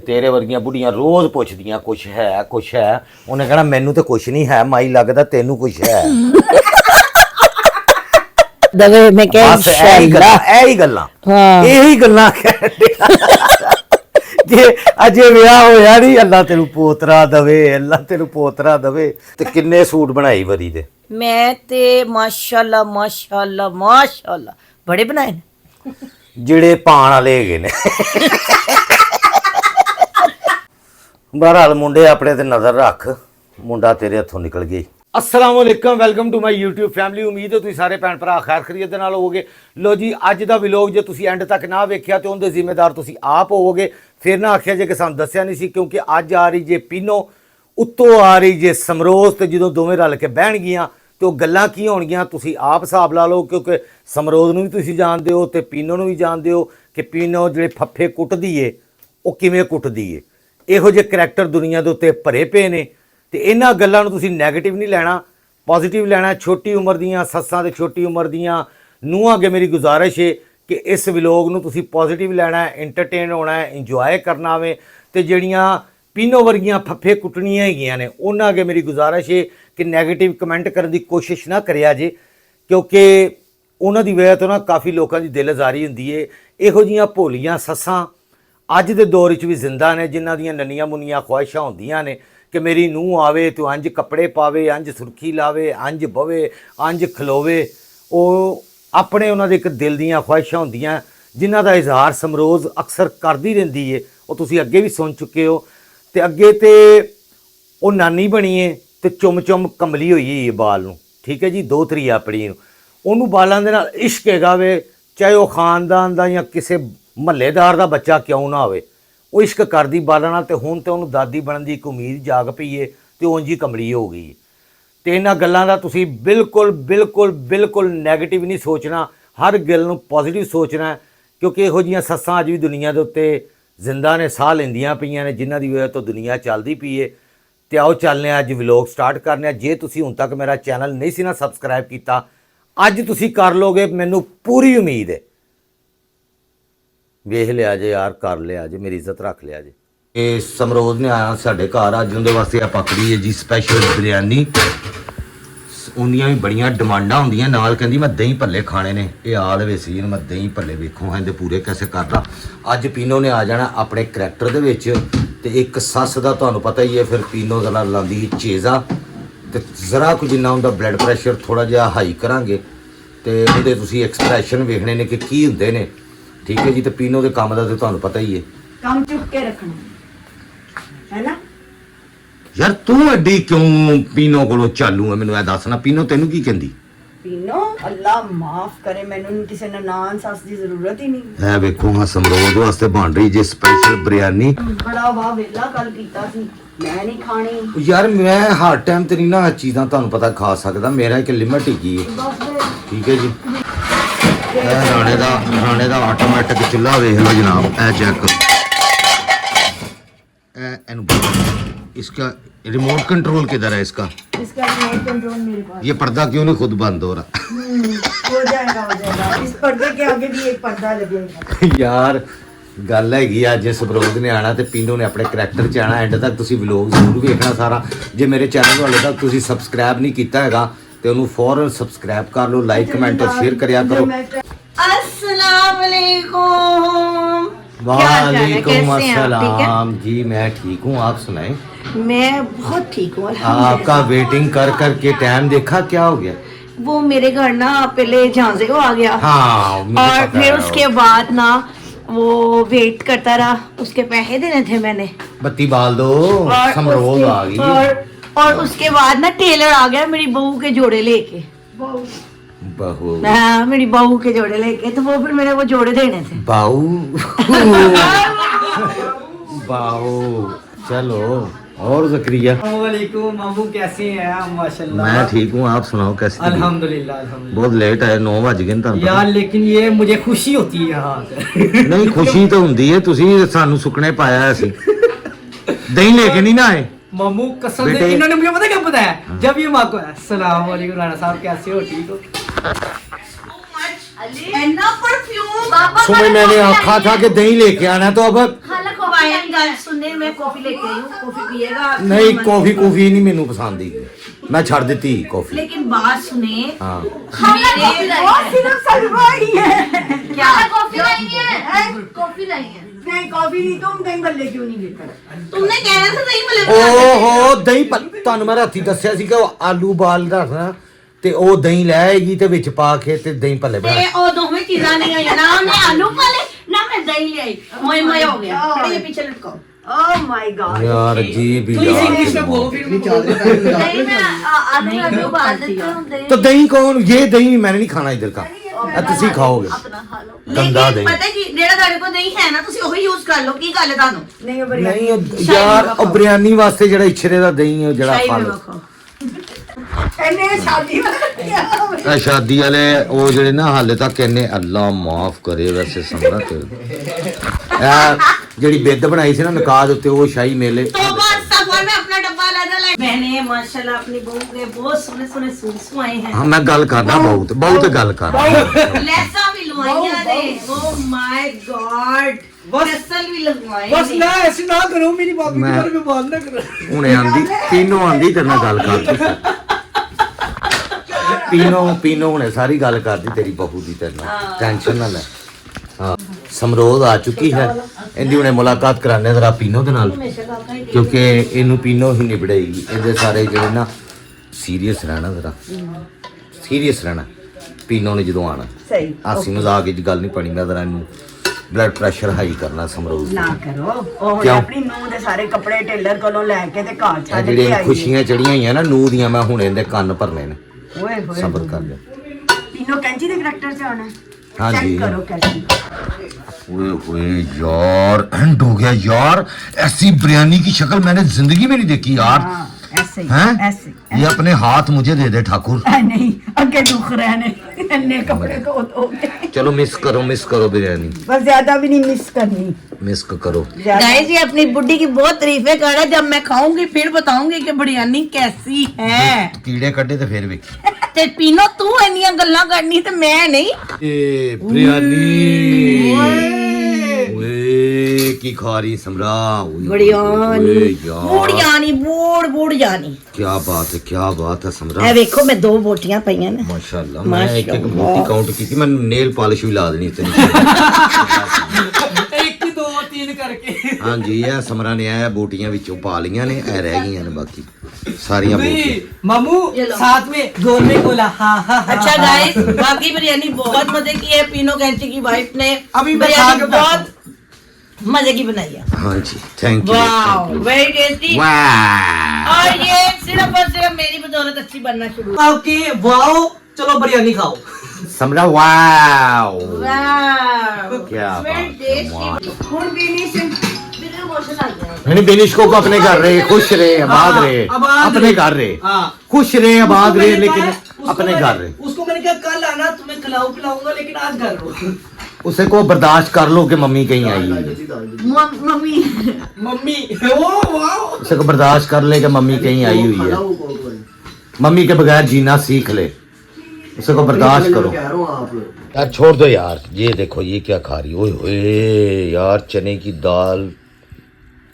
तेरे वर्गियां बुढ़ियां रोज पुछदियां कुछ है उन्हें कहना मैनू तो कुछ नहीं है माई लगदा तेनू कुछ है दवे मैं कह यही गल्लां जे अजे विआह होया नहीं अल्लाह तेनू पोतरा दवे ते किन्ने सूट बनाई वरी दे मैं ते माशाल्लाह बड़े बनाए ने ਜਿਹੜੇ ਪਾਣ ਵਾਲੇ ਹੈਗੇ ਨੇ ਬਹਰਾਲ ਮੁੰਡੇ ਆਪਣੇ ਤੇ ਨਜ਼ਰ ਰੱਖ ਮੁੰਡਾ ਤੇਰੇ ਹੱਥੋਂ ਨਿਕਲ ਗਿਆ। अस्सलाम वालेकुम welcome to my YouTube family. उम्मीद है तुसीं सारे भैन भरा खैर खरीद नाल होवोगे। लो जी अज दा व्लॉग जे तुसीं एंड तक ना वेखिया तो उनके जिम्मेदार तुसीं आप होवोगे। फिर ना आखिया जे कि सानूं दस्सिया नहीं सी क्योंकि अज आ रही जे पीनो उत्तों आ रही जे समरोज ते जदों दोवें रल के बहन गियां तो गल्लां की होणगियां तुसीं आप हिसाब ला लो क्योंकि समरोज नूं भी तुसीं जानदे हो ते पीनो नूं भी जानदे हो कि पीनो जिहड़े फੱਫੇ कुटदी है वो किवें कुटदी है। इहो जे करैक्टर दुनिया दे उत्ते भरे पे ने ਤੇ ਇਹਨਾਂ ਗੱਲਾਂ ਨੂੰ ਤੁਸੀਂ ਨੈਗੇਟਿਵ ਨਹੀਂ ਲੈਣਾ ਪੋਜ਼ਿਟਿਵ ਲੈਣਾ। ਛੋਟੀ ਉਮਰ ਦੀਆਂ ਸੱਸਾਂ ਤੇ ਛੋਟੀ ਉਮਰ ਦੀਆਂ ਨੂੰਹਾਂ ਅੱਗੇ ਮੇਰੀ ਗੁਜ਼ਾਰਿਸ਼ ਹੈ ਕਿ ਇਸ ਵਲੌਗ ਨੂੰ ਤੁਸੀਂ ਪੋਜ਼ਿਟਿਵ ਲੈਣਾ ਹੈ, ਐਂਟਰਟੇਨ ਹੋਣਾ ਹੈ, ਇੰਜੋਏ ਕਰਨਾ ਵੇ ਤੇ ਜਿਹੜੀਆਂ ਪੀਨੋ ਵਰਗੀਆਂ ਫੱਫੇ ਕੁੱਟਣੀਆਂ ਹੈਗੀਆਂ ਨੇ ਉਹਨਾਂ ਅੱਗੇ ਮੇਰੀ ਗੁਜ਼ਾਰਿਸ਼ ਹੈ ਕਿ ਨੈਗੇਟਿਵ ਕਮੈਂਟ ਕਰਨ ਦੀ ਕੋਸ਼ਿਸ਼ ਨਾ ਕਰਿਆ ਜੇ ਕਿਉਂਕਿ ਉਹਨਾਂ ਦੀ ਵਜ੍ਹਾ ਤੋਂ ਨਾ ਕਾਫੀ ਲੋਕਾਂ ਦੀ ਦਿਲ ਅਜ਼ਾਰੀ ਹੁੰਦੀ ਹੈ। ਇਹੋ ਜਿਹੀਆਂ ਭੋਲੀਆਂ ਸੱਸਾਂ ਅੱਜ ਦੇ ਦੌਰ ਵਿੱਚ ਵੀ ਜ਼ਿੰਦਾ ਨੇ ਜਿਨ੍ਹਾਂ ਦੀਆਂ ਨੰਨੀਆਂ ਮੁੰਨੀਆਂ ਖੁਆਇਸ਼ਾਂ ਹੁੰਦੀਆਂ ਨੇ कि मेरी नूह आवे तो अंज कपड़े पावे अंज सुर्खी लावे अंज बवे अंज खलोवे। वो अपने उन्होंने एक दिल दियाँ ख्वाहिशां होंदियां जिन्हां दा इजहार समरोज अक्सर करती रहिंदी है। वो तुसीं अगे भी सुन चुके हो तो अगे तो वो नानी बनी है तो चुम चुम कंबली हुई है बाल नूं ठीक है जी दो तरी अपनी उन्होंने बालों के नाल इश्क हैगा वे चाहे वह खानदान का या किसी महल्लेदार का बच्चा क्यों ना होवे वो इश्क करदी बालां नाल ते हुण ते उहनूं दादी बनन दी एक उम्मीद जाग पई है ते उंज ही कमली हो गई ते इन्हां गल्लां दा तुसीं बिल्कुल बिल्कुल बिल्कुल नैगेटिव नहीं सोचना हर गल नूं पॉजिटिव सोचना क्योंकि इहो जिहियां सस्सां अज भी दुनिया दे उत्ते जिंदा ने साह लैंदियां पईयां ने जिन्हां दी वजह तो दुनिया चलदी पई है। ते आओ चलने अज व्लॉग स्टार्ट करने। जे तुसीं हुण तक मेरा चैनल नहीं सी ना सबसक्राइब कीता अज तुसीं कर लोगे मैनूं पूरी उम्मीद है। वेख लिया जे यार कर लिया जे मेरी इज्जत रख लिया जे। ये समरोज ने आया साढ़े घर अज उनके वास्ते पकड़ी है जी स्पैशल बिरयानी। उन्दियां भी बड़ियां डिमांडां होंदियां नाल कहंदी मैं दही भल्ले खाने ने ये आल वे सी मैं दही भल्ले वेखो हैं पूरे कैसे करदा। अज पीनो ने आ जाना अपने करैक्टर दे विच ते एक सस दा तुहानूं पता ही है फिर पीनो दा लांदी चेज़ा ते जरा कुछ जिन्ना उनका ब्लड प्रैशर थोड़ा जिहा हाई करांगे ते उहदे तुसीं एक्सप्रैशन वेखने ने कि की हुंदे ने ठीक है जी। तो पीनो के काम का तो तुहानूं पता ही है काम चुप के रखना है ना यार तू एडी क्यों पीनो कोलों चालू है मैनूं दस ना पीनो तैनूं की कहंदी पीनो अल्लाह माफ करे मैनूं किसी नान सस की जरूरत ही नहीं है। वेखो हाँ समरोज वास्ते बन रही जे स्पेशल बिरयानी बड़ा वाह वेला कल कीता सी मैं नहीं खानी यार मैं हर टाइम ते नहीं ना चीज़ां तुहानूं पता खा सकदा मेरा एक लिमिट ही है ठीक है जी। राणे दा ऑटोमैटिक चुल्हा वेख लो जनाब ए चेक इसका रिमोट कंट्रोल किधर है इसका रिमोट कंट्रोल मेरे पास। ये पर्दा क्यों नहीं खुद बंद हो रहा हो जाएगा इस पर्दे के आगे भी एक पर्दा लगेगा यार गल हैगी अज समरोज ने आना तो पीनो ने अपने करैक्टर च आना एंड तक तुसीं व्लॉग जरूर वेखना सारा। जे मेरे चैनल वाले तक तुसीं सबसक्राइब नहीं कीता हैगा तो उन्होंने फौरन सबसक्राइब कर लो लाइक कमेंट और शेयर करिया करो। अस्सलाम वालेकुम। वालेकुम अस्सलाम जी मैं ठीक हूँ आप सुनाएं। मैं बहुत ठीक हूँ आपका वेटिंग कर कर के टाइम देखा क्या हो गया वो मेरे घर ना पहले झांसे को आ गया हाँ और फिर उसके बाद ना वो वेट करता रहा उसके पैसे देने थे मैंने बत्ती बाल दो समरोज आ गई और उसके बाद ना टेलर आ गया मेरी बहू के जोड़े लेके बहू हाँ मेरी बहू के जोड़े लेके तो वो फिर मैंने वो जोड़े देने थे बाहू बाहू चलो और ज़करिया वालेकुम मामू कैसे हैं आप माशाल्लाह। मैं ठीक हूँ आप सुनाओ कैसे अल्हम्दुलिल्लाह अल्हम्दुलिल्लाह। बहुत लेट है 9 बज गए तुहानूं यार लेकिन ये मुझे खुशी होती है यहाँ से नहीं खुशी तो हुंदी है तुसीं सानूं सुकने पाया है असीं दही लेके नहीं ना आए मामू कसम से बेटे- इन्होंने मुझे पता क्या बताया जब ये माँ को अस्सलाम वालेकुम राणा साहब कैसे हो ठीक हो। परफ्यूम सुबह मैंने आखा था कि दही लेके आना तो अब आयन गल सुनने मैं कॉफी लेके आई हूँ कॉफी पिएगा ਨਹੀਂ ਕਾਫੀ ਕੁਫੀ ਨਹੀਂ ਮੈਨੂੰ ਪਸੰਦ ਹੀ ਮੈਂ ਛੱਡ ਦਿੱਤੀ ਕਾਫੀ लेकिन बात सुने ਹਾਂ सिर्फ सलवा ही है क्या कॉफी लाई है कॉफी लाई है नहीं कॉफी नहीं तुम दही भल्ले क्यों नहीं लेकर तुमने कहना था नहीं बोले ਓਹੋ ਦਹੀਂ ਤੁਹਾਨੂੰ ਮੈਂ ਰਾਤੀ ਦੱਸਿਆ ਸੀ ਕਿ ਉਹ ਆਲੂ ਬਾਲ ਰੱਖਣਾ ਤੇ ਉਹ ਦਹੀਂ ਲੈ ਆਏਗੀ ਤੇ ਵਿੱਚ ਪਾ ਕੇ ਤੇ ਦਹੀਂ ਭੱਲੇ ਬਣਾ ਤੇ ਉਹ ਦੋਵੇਂ ਚੀਜ਼ਾਂ ਨਹੀਂ ਆਈਆਂ ਨਾ ਮੈਂ ਆਲੂ ਪਾਲੇ ਨਾ ਮੈਂ ਦਹੀਂ ਲਿਆਈ ਮੋਏ ਮੋਏ ਹੋ ਗਿਆ ਖੜੇ ਪਿੱਛੇ ਲਟਕਾਓ ओह माय गॉड ਯਾਰ ਜੀ ਵੀ प्लीज इंग्लिश में बोलो फिर मैं चल नहीं मैं आलू आलू उबाल देती हूँ दही तो दही कौन ये दही मैंने नहीं खाना इधर का ਤੁਸੀਂ ਖਾਓਗੇ अपना खा लो ਗੰਦਾ ਲੇਕਿਨ ਦਹੀਂ ਪਤਾ ਕੀ ਜਿਹੜਾ ਤੁਹਾਡੇ ਕੋਲ ਦਹੀਂ ਹੈ ਨਾ ਤੁਸੀਂ ਉਹੀ ਯੂਜ਼ ਕਰ ਲਓ ਕੀ ਗੱਲ ਹੈ ਤੁਹਾਨੂੰ नहीं वो बढ़िया ਨਹੀਂ ਉਹ ਯਾਰ ਉਹ ਬਿਰਿਆਨੀ ਵਾਸਤੇ ਜਿਹੜਾ ਇਛਰੇ ਦਾ ਦਹੀਂ ਹੈ ਜਿਹੜਾ ਸ਼ਾਹੀ ਖਾ में ਲਓ ਰੱਖੋ कहने शादी वाला ਇਹ ਸ਼ਾਦੀ ਵਾਲੇ ਉਹ ਜਿਹੜੇ ਨਾ ਹਾਲੇ ਤੱਕ ਕਹਿੰਨੇ ਅੱਲਾ ਮਾਫ ਕਰੇ ਵੈਸੇ ਸਮਝਾ ਤੇ ਇਹ ਜਿਹੜੀ ਬਿੱਦ ਬਣਾਈ ਸੀ ਨਾ ਨਿਕਾਹ ਦੇ ਉੱਤੇ ਉਹ ਸ਼ਾਹੀ ਮੇਲੇ तो बस सफर में अपना डब्बा लेना ले मैंने माशाल्लाह अपनी बहू के बहुत सोने सोने सूट सुआए हैं ਹਾਂ ਮੈਂ ਗੱਲ ਕਰਦਾ ਬਹੁਤ ਬਹੁਤ ਗੱਲ ਕਰਦਾ लेसा भी लुआइयां ने ओ माय गॉड बस- फसल भी लगवाए बस ने। ना ऐसे ना करो मेरी बात मैं- के बारे में बात ना करो ਹੁਣੇ ਆਂਦੀ ਪੀਨੋ ਆਂਦੀ ਤੇਰੇ ਨਾਲ ਗੱਲ ਕਰਦੀ ਪੀਨੋ ਹੁਣੇ ਸਾਰੀ ਗੱਲ ਕਰਦੀ ਤੇਰੀ ਬਹੂ ਦੀ ਤੇਰੇ ਨਾਲ ਟੈਨਸ਼ਨ ਨਾ ਲੈ ਹਾਂ ਸਮਰੋਧ ਆ ਚੁੱਕੀ ਹੈ ਇਹਦੀ ਹੁਣੇ ਮੁਲਾਕਾਤ ਕਰਾਣੇ ਜ਼ਰਾ ਪੀਨੋ ਦੇ ਨਾਲ ਕਿਉਂਕਿ ਇਹਨੂੰ ਪੀਨੋ ਹੀ ਨਿਬੜੇਗੀ ਇਹਦੇ ਸਾਰੇ ਜਿਹੜੇ ਨਾ ਸੀਰੀਅਸ ਰਹਿਣਾ ਜ਼ਰਾ ਸੀਰੀਅਸ ਰਹਿਣਾ ਪੀਨੋ ਨੇ ਜਦੋਂ ਆਣਾ सही ਹਾਸੀ ਮਜ਼ਾਕ ਵਿੱਚ ਗੱਲ ਨਹੀਂ ਪਣੀ ਮੈਂ ਜ਼ਰਾ ਇਹਨੂੰ ਬਲੱਡ ਪ੍ਰੈਸ਼ਰ ਹਾਈ ਕਰਨਾ ਸਮਰੋਧ ना करो ओ क्यों? अपनी नूह दे सारे कपड़े टेलर कोलों लेके ते घर ਇਹ छੱਡ के ਜਿਹੜੀਆਂ आई ਖੁਸ਼ੀਆਂ ਚੜੀਆਂ ਹੋਈਆਂ ਨਾ ਨੂੰਹ ਦੀਆਂ ਮੈਂ ਹੁਣ ਇਹਦੇ ਕੰਨ ਭਰਨੇ ਨੇ ओए होए ਸਬਰ ਕਰ ਲੈ तीनों कैंची दे करैक्टर से आना हाँ जी। चेक करो कैसी ओए ओए यार एंड हो गया यार ऐसी बिरयानी की शक्ल मैंने जिंदगी में नहीं देखी यार हाँ ऐसे ही हैं ऐसे ये अपने हाथ मुझे दे दे ठाकुर नहीं अगे दुख रहे ने इन्ने कपड़े को धो के चलो मिस करो बिरयानी बस ज्यादा भी नहीं मिस करनी मिस करो ज्यादा गाइस ये अपनी बुड्ढी की बहुत तारीफें कर रहा है जब मैं खाऊंगी फिर बताऊंगी कि बिरयानी कैसी है कीड़े कड्डे ते फिर वेखी ਤੇ ਪੀਨੋ ਤੂੰ ਇੰਨੀਆਂ ਗੱਲਾਂ ਕਰਨੀ ਤੇ ਮੈਂ ਨਹੀਂ ए बिरयानी ओए की खा रही समरा ਬਿਰयानी ओए यार ਬੂੜੀਆਨੀ ਬੂੜੀਆਨੀ क्या बात है समरा ਇਹ ਵੇਖੋ ਮੈਂ ਦੋ ਬੋਟੀਆਂ ਪਈਆਂ ਨੇ माशाल्लाह मैं एक एक मोटी काउंट की थी मैं नेल पॉलिश भी ला देनी तेरी एक दो तीन करके हाँ जी ਇਹ ਸਮਰਾ ਨੇ ਆਇਆ ਬੂਟੀਆਂ ਵਿੱਚੋਂ ਪਾ ਲੀਆਂ ਨੇ ਇਹ ਰਹਿ ਗਈਆਂ ਨੇ ਬਾਕੀ ਸਾਰੀਆਂ नहीं ਬੂਟੀਆਂ मामू साथ में गोल में बोला हाँ हाँ हाँ, अच्छा हाँ, गाइस हाँ। बाकी बिरयानी बहुत मजे की है पीनो कैंची की वाइफ ने अभी मैं खा बिरयानी के बहुत मजे की बनाई है हाँ जी thank wow you very tasty वाह और ये सिर्फ और सिर्फ मेरी बदौलत अच्छी बनना शुरू हुई। ओके वाओ चलो बिरयानी खाओ समरा वाओ वाओ क्या वेरी बात है, टेस्टी हुन फिनिश मेरे इमोशन आ गया नहीं बिनिश को अपने घर रहे खुश रहे आबाद हाँ, रहे आबाद अपने रहे। घर रहे हाँ। खुश रहे आबाद उसको रहे मैंने लेकिन कहा- उसको अपने मैंने- घर रहे उसको मैंने कहा कल आना तुम्हें खिलाऊं पिलाऊंगा लेकिन आज घर रहो उसे को बर्दाश्त कर लो कि मम्मी कहीं आई हुई है मम्मी मम्मी ओ वाओ उसे को बर्दाश्त कर ले कि मम्मी कहीं आई हुई है मम्मी के बगैर जीना सीख ले उसे को बर्दाश्त करो यार छोड़ दो यार ये देखो ये क्या खा रही ओए होए यार चने की दाल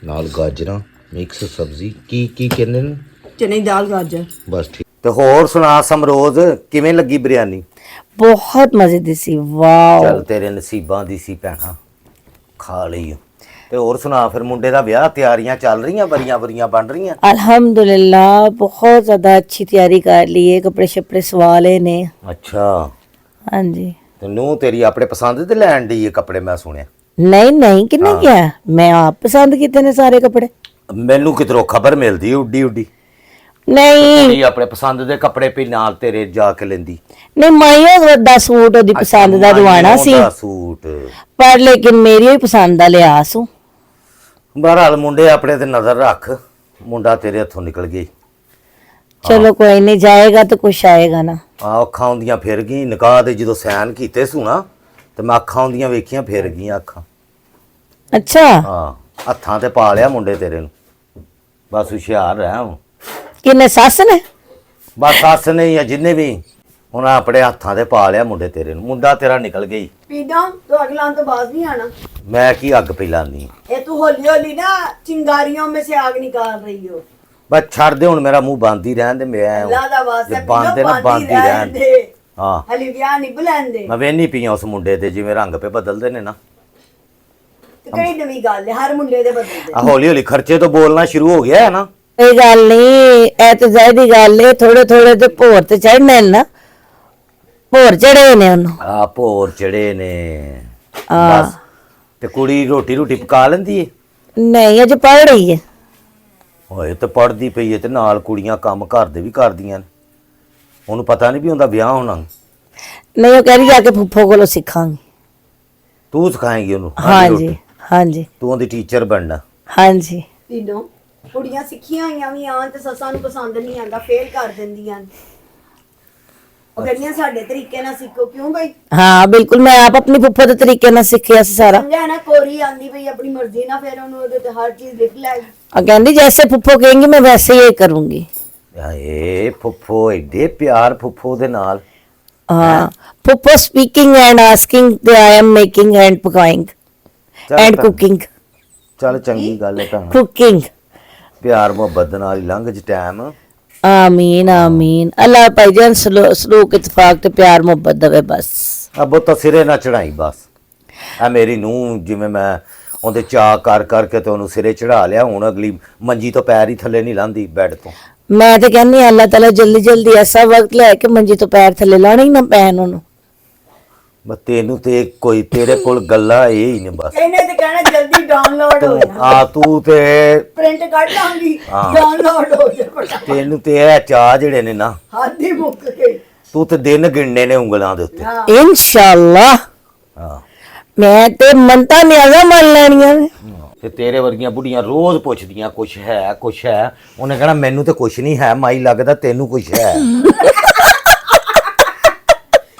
नाल गाजरा मिक्स सब्जी की कहने ने चने की दाल गाजर बस ठीक ਤੇ ਹੋਰ ਸੁਣਾ ਸਮਰੋਜ਼ ਕਿਵੇਂ ਲੱਗੀ ਬਿਰਿਆਨੀ बहुत मजे दी सी वाओ ਚੱਲ ਤੇਰੇ ਨਸੀਬਾਂ ਦੀ ਸੀ ਭੈਣਾ ਖਾ ਲਈ ਤੇ ਹੋਰ ਸੁਣਾ ਫਿਰ ਮੁੰਡੇ ਦਾ ਵਿਆਹ ਤਿਆਰੀਆਂ ਚੱਲ ਰਹੀਆਂ ਬਰੀਆਂ ਬਣ ਰਹੀਆਂ अल्हम्दुलिल्लाह बहुत ज्यादा अच्छी तैयारी कर ली है कपड़े शपड़े सवा लेने ਅੱਛਾ हाँ जी ਤੇ ਨੂੰ ਤੇਰੀ ਆਪਣੇ ਪਸੰਦ ਦੇ ਲੈਣ ਦੀ ਇਹ ਕੱਪੜੇ ਮੈਂ ਸੁਣਿਆ नहीं किन्ने क्या मैं आप पसंद किते ने सारे कपड़े ਮੈਨੂੰ ਕਿਧਰੋਂ ਖਬਰ ਮਿਲਦੀ ਉੱਡੀ नहीं ਇਹ ਆਪਣੇ ਪਸੰਦ ਦੇ ਕੱਪੜੇ ਵੀ ਨਾਲ ਤੇਰੇ ਜਾ ਕੇ ਲੈਂਦੀ नहीं माइयो दा सूट ओदी पसंद दा दवाना सी ਉਹਦਾ ਸੂਟ पर लेकिन मेरी ही पसंद दा लिया सू ਬਹਰਾਲ ਮੁੰਡੇ ਆਪਣੇ ਤੇ ਨਜ਼ਰ ਰੱਖ ਮੁੰਡਾ ਤੇਰੇ ਹੱਥੋਂ ਨਿਕਲ ਗਿਆ चलो कोई नहीं जाएगा तो कुछ आएगा ना ਆ ਅੱਖਾਂ ਹੁੰਦੀਆਂ ਫਿਰ ਗਈ ਨਿਕਾਹ ਦੇ ਜਦੋਂ ਸੈਨ ਕੀਤੇ ਸੁਣਾ ਤੇ ਮੈਂ ਅੱਖਾਂ ਹੁੰਦੀਆਂ ਵੇਖੀਆਂ ਫਿਰ ਗਈਆਂ ਅੱਖਾਂ अच्छा ਹਾਂ ਹੱਥਾਂ ਤੇ ਪਾ ਲਿਆ ਮੁੰਡੇ ਤੇਰੇ ਨੂੰ ਬਸ ਹੁਸ਼ਿਆਰ ਰਹਿ ਹੁਣ किन्ने सस ने ਬਸ ਸੱਸ ਨੇ ਜਾਂ ਜਿੰਨੇ ਵੀ ਉਹਨਾਂ ਆਪਣੇ ਹੱਥਾਂ ਤੇ ਪਾ ਲਿਆ ਮੁੰਡੇ ਤੇਰੇ ਨੂੰ ਮੁੰਡਾ ਤੇਰਾ ਨਿਕਲ ਗਈ पीदा तो अगला तो बाज नहीं आना मैं की अग पे लानी ये तू होली होली ना चिंगारियों में से आग निकाल रही हो। बस छड़ दे हुन मेरा मुंह बंद ही रहन दे मैं अल्लाह दा वास्ता बंद ना बंद ही रहन दे। हां हली ब्याह नहीं बुलांदे मैं वेनी पिया उस मुंडे ते जिवें रंग पे बदलदे ने ना ते कई नवी गल है हर मुंडे दे बदलदे। आ हौली हौली खर्चे तो बोलना शुरू हो गया है ना कोई गल नहीं ए तो जायदी गल है थोड़े थोड़े ते भोर ते चढ़ने ना भोर चढ़े ने ओनू आ भोर चढ़े ने हाँ। बस ते कुड़ी रोटी रोटी पका लेंदी है नहीं अज पढ़ रही है होए ते पढ़दी पई है ते नाल कुड़ियां काम घर दे भी करदियां ने ਉਹਨੂੰ ਪਤਾ ਨਹੀਂ ਵੀ ਹੁੰਦਾ ਵਿਆਹ ਹੋਣਾ नहीं वो कह रही आके फुफ्फो को सीखांगी ਤੂੰ ਸਿਖਾਏਂਗੀ ਉਹਨੂੰ हाँ ਰੋਟੀ। जी हाँ जी ਤੂੰ ਉਹਦੀ ਟੀਚਰ ਬਣਨਾ हाँ जी तीनों ਕੁੜੀਆਂ ਸਿੱਖੀਆਂ ਹੋਈਆਂ ਵੀ ਆਣ ਤੇ ਸੱਸਾਂ ਨੂੰ ਪਸੰਦ ਨਹੀਂ ਆਂਦਾ ਫੇਲ ਕਰ ਦਿੰਦੀਆਂ ਨੇ। ਉਹ ਕਹਿੰਦੀਆਂ ਸਾਡੇ ਤਰੀਕੇ ਨਾਲ ਸਿੱਖੋ ਕਿਉਂ ਬਈ हाँ बिल्कुल मैं आप अपनी फुफ्फो के तरीके ना सीखिया सी सारा ਸਮਝਿਆ ਨਾ ਕੋਰੀ ਆਂਦੀ ਪਈ ਆਪਣੀ ਮਰਜ਼ੀ ਨਾਲ ਫਿਰ ਉਹਨੂੰ ਉਹਦੇ ਤੇ ਹਰ ਚੀਜ਼ ਲਿਖ ਲੈ और कहती जैसे फुफ्फो कहेंगी मैं वैसे ही करूंगी ਏ ਫੁੱਫੋ ਏਡੇ ਪਿਆਰ ਫੁੱਫੋ ਦੇ ਨਾਲ हाँ फुफ्फो speaking and asking I am making and पकाइंग ਚੱਲ एंड ਭੈਣ, कुकिंग ਚੱਲ ਚੰਗੀ ਗੱਲ ਹੈ ਤਾਂ कुकिंग ਪਿਆਰ ਮੁਹੱਬਤ ਦੇ ਨਾਲ ਹੀ ਲੰਘ ਜ ਟਾਈਮ आमीन आमीन अल्लाह भाईजान सलूक इत्तेफाक ते प्यार मोहब्बत दवे बस ਅਬੋ ਤਾਂ ਸਿਰੇ ਨਾ ਚੜਾਈ ਬਸ ਆ ਮੇਰੀ ਨੂੰ ਜਿਵੇਂ ਮੈਂ ਉਹਦੇ ਚਾਅ ਕਰ ਕਰਕੇ ਤੇ ਉਹਨੂੰ ਸਿਰੇ ਚੜਾ ਲਿਆ ਹੁਣ ਅਗਲੀ ਮੰਜੀ ਤੋਂ ਪੈਰ ਹੀ ਥੱਲੇ ਨਹੀਂ ਲਾਂਦੀ ਬੈੱਡ ਤੋਂ मैं तो कहनी अल्लाह ताला जल्दी जल्दी ऐसा वक्त लेके मंजी तो पैर थले लाने ही ना पैन ओनू ਬਸ ਤੈਨੂੰ ਤੇ ਕੋਈ ਤੇਰੇ ਕੋਲ ਗੱਲਾਂ ਇਹ ਹੀ ਨੇ ਬਸ ਇਹਨੇ ਤੇ ਕਹਿਣਾ ਜਲਦੀ ਡਾਊਨਲੋਡ ਹੋ ਜਾ ਆ ਤੂੰ ਤੇ ਪ੍ਰਿੰਟ ਕੱਢ ਲਾਂਗੀ ਹਾਂ। ਡਾਊਨਲੋਡ ਹੋ ਜਾ ਫਟਾਫਟ ਤੈਨੂੰ ਤੇ ਇਹ ਚਾਹ ਜਿਹੜੇ ਨੇ ਨਾ ਹੱਦ ਹੀ ਮੁੱਕ ਗਈ ਤੂੰ ਤੇ ਦਿਨ ਗਿਣਨੇ ਨੇ ਉਂਗਲਾਂ ਦੇ ਉੱਤੇ ਹਾਂ इंशाल्लाह ਹਾਂ मैं ते मनता न्याजा मन लैनियां ने ਤੇ ਤੇਰੇ ਵਰਗੀਆਂ ਬੁੱਢੀਆਂ ਰੋਜ਼ ਪੁੱਛਦੀਆਂ ਕੁਛ ਹੈ ਉਹਨੇ ਕਹਿਣਾ ਮੈਨੂੰ ਤੇ ਕੁਛ ਨਹੀਂ ਹੈ ਮਾਈ ਲੱਗਦਾ ਤੈਨੂੰ ਕੁਛ ਹੈ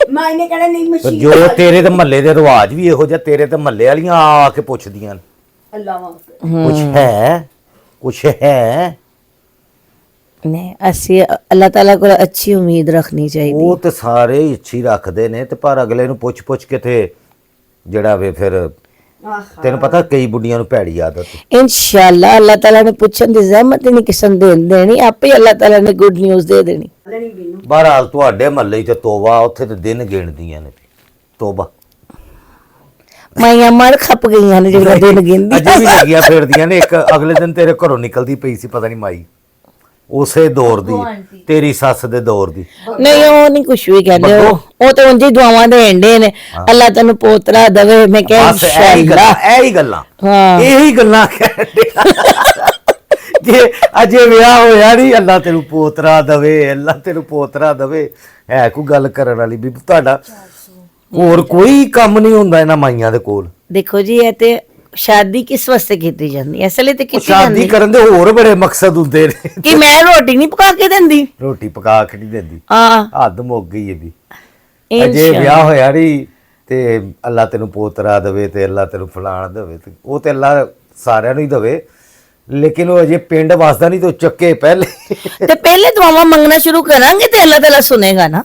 ਮੈਂ ਇਹਨੇ ਕਹਿਣਾ ਨਹੀਂ ਪਰ ਮਸ਼ੀਨ ਜੋ ਤੇਰੇ ਤੇ ਮਹੱਲੇ ਦੇ ਰਿਵਾਜ ਵੀ ਇਹੋ ਜਿਹਾ ਤੇਰੇ ਤੇ ਮਹੱਲੇ ਵਾਲੀਆਂ ਆ ਕੇ ਪੁੱਛਦੀਆਂ ਨੇ ਅੱਲਾਹ ਵਾਸਤੇ ਕੁਛ ਹੈ नहीं ਅਸੀਂ अल्लाह ताला को अच्छी उम्मीद रखनी चाहिए ਉਹ ਤੇ ਸਾਰੇ ਹੀ ਅੱਛੀ ਰੱਖਦੇ ਨੇ ਤੇ ਪਰ ਅਗਲੇ ਨੂੰ ਪੁੱਛ ਕੇ ਤੇ ਜਿਹੜਾ ਵੇ ਫਿਰ ਆਹ ਤੈਨੂੰ ਪਤਾ ਕਈ ਬੁੱਢੀਆਂ ਨੂੰ ਭੈੜੀ ਆਦਤ इंशाल्लाह अल्लाह ताला ने पूछन दी ज़हमत नहीं किसन दे देनी आपे अल्लाह ताला ने गुड न्यूज़ दे देनी ਨਹੀਂ ਬੀਨੂ ਬਹਰਾਲ ਤੁਹਾਡੇ ਮਹੱਲੇ 'ਚ ਤੇ ਤੋਬਾ ਉੱਥੇ ਤੇ ਦਿਨ ਗਿਣਦੀਆਂ ਨੇ ਤੋਬਾ ਮਾਈਆਂ ਮਰ ਖੱਪ ਗਈਆਂ ਨੇ ਜਿਹੜੀਆਂ ਦਿਨ ਗਿਣਦੀ ਅਜੇ ਵੀ ਲੱਗੀਆਂ ਫਿਰਦੀਆਂ ਨੇ ਇੱਕ ਅਗਲੇ ਦਿਨ ਤੇਰੇ ਘਰੋਂ ਨਿਕਲਦੀ ਪਈ ਸੀ ਪਤਾ ਨਹੀਂ ਮਾਈ ਉਸੇ ਦੌਰ ਦੀ ਤੇਰੀ ਸੱਸ ਦੇ ਦੌਰ ਦੀ ਨਹੀਂ ਉਹ ਨਹੀਂ ਕੁਛ ਵੀ ਕਹਿੰਦੇ ਉਹ ਤੇ ਉਂਝ ਹੀ ਦੁਆਵਾਂ ਦੇ ਏਂਡੇ ਨੇ ਅੱਲਾਹ ਤੈਨੂੰ ਪੋਤਰਾ ਦਵੇ ਮੈਂ ਕਿਹਾ ਬਸ ਇਹੀ ਗੱਲਾਂ ਇੰਸ਼ਾਅੱਲਾ ਇਹੀ ਗੱਲਾਂ ਹਾਂ ਇਹੀ ਗੱਲਾਂ ਕਹਿੰਦੇ ਜੇ ਅਜੇ ਵਿਆਹ ਹੋਇਆ ਨਹੀਂ ਅੱਲਾ ਤੈਨੂੰ ਪੋਤਰਾ ਦਵੇ ਅੱਲਾ ਤੈਨੂੰ ਪੋਤਰਾ ਦਵੇ ਹੈ ਕੋਈ ਗੱਲ ਕਰਨ ਵਾਲੀ ਵੀ ਤੁਹਾਡਾ ਹੋਰ ਕੋਈ ਕੰਮ ਨਹੀਂ ਹੁੰਦਾ ਇਹਨਾਂ ਮਾਈਆਂ ਦੇ ਕੋਲ ਦੇਖੋ ਜੀ ਇਹ ਤੇ ਸ਼ਾਦੀ ਕਿਸ ਵਾਸਤੇ ਕੀਤੀ ਜਾਂਦੀ ਹੈ ਅਸਲੇ ਤੇ ਉਹ ਕੀਤੀ ਸ਼ਾਦੀ ਜਾਂਦੀ ਕਰਨ ਦੇ ਹੋਰ ਬੜੇ ਮਕਸਦ ਹੁੰਦੇ ਨੇ ਕਿ ਮੈਂ ਰੋਟੀ ਨਹੀਂ ਪਕਾ ਕੇ ਦਿੰਦੀ ਰੋਟੀ ਪਕਾ ਕੇ ਨਹੀਂ ਦਿੰਦੀ ਹਾਂ ਹੱਦ ਮੁੱਕ ਗਈ ਇਹ ਵੀ ਅਜੇ ਇੰਸ਼ਾਅੱਲਾ ਵਿਆਹ ਹੋਇਆ ਨਹੀਂ ਤੇ ਅੱਲਾ ਤੈਨੂੰ ਪੋਤਰਾ ਦੇਵੇ ਤੇ ਅੱਲਾ ਤੈਨੂੰ ਫਲਾਣ ਦੇਵੇ ਤੇ ਉਹ ਤੇ ਅੱਲਾ ਸਾਰਿਆਂ ਨੂੰ ਹੀ ਦੇਵੇ ਲੇਕਿਨ ਉਹ ਅਜੇ ਪਿੰਡ ਵਸਦਾ ਨਹੀਂ ਤੇ ਉਹ ਚੱਕੇ ਪਹਿਲੇ ਤੇ ਪਹਿਲੇ ਦੁਆਵਾਂ ਮੰਗਣਾ ਸ਼ੁਰੂ ਕਰਾਂਗੇ ਤੇ ਅੱਲਾਹ ਤਾਲਾ ਸੁਨੇਗਾ ਨਾ